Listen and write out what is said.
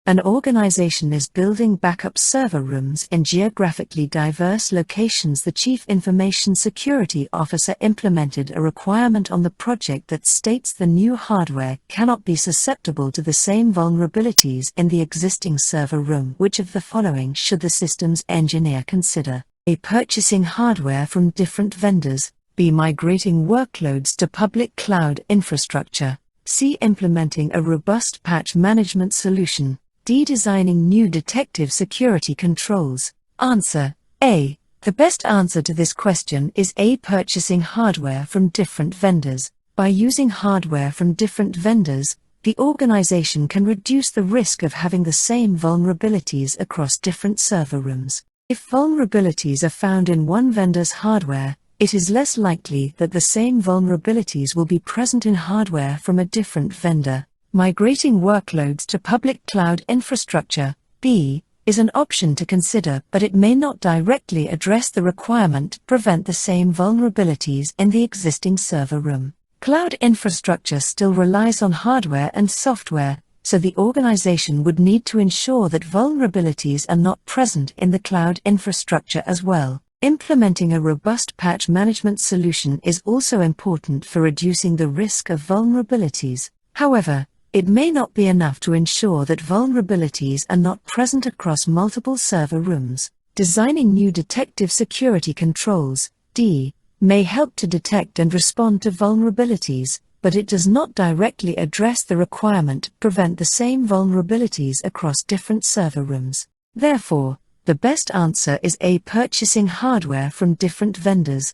An organization is building backup server rooms in geographically diverse locations. The Chief Information Security Officer implemented a requirement on the project that states the new hardware cannot be susceptible to the same vulnerabilities in the existing server room. Which of the following should the systems engineer consider? A. Purchasing hardware from different vendors. B. Migrating workloads to public cloud infrastructure. C. Implementing a robust patch management solution. D. Designing new detective security controls. Answer: A. The best answer to this question is A. Purchasing hardware from different vendors. By using hardware from different vendors, the organization can reduce the risk of having the same vulnerabilities across different server rooms. If vulnerabilities are found in one vendor's hardware, it is less likely that the same vulnerabilities will be present in hardware from a different vendor. Migrating workloads to public cloud infrastructure, B, is an option to consider, but it may not directly address the requirement to prevent the same vulnerabilities in the existing server room. Cloud infrastructure still relies on hardware and software, so the organization would need to ensure that vulnerabilities are not present in the cloud infrastructure as well. Implementing a robust patch management solution is also important for reducing the risk of vulnerabilities. However, it may not be enough to ensure that vulnerabilities are not present across multiple server rooms. Designing new detective security controls, D, may help to detect and respond to vulnerabilities, but it does not directly address the requirement to prevent the same vulnerabilities across different server rooms. Therefore, the best answer is A. Purchasing hardware from different vendors.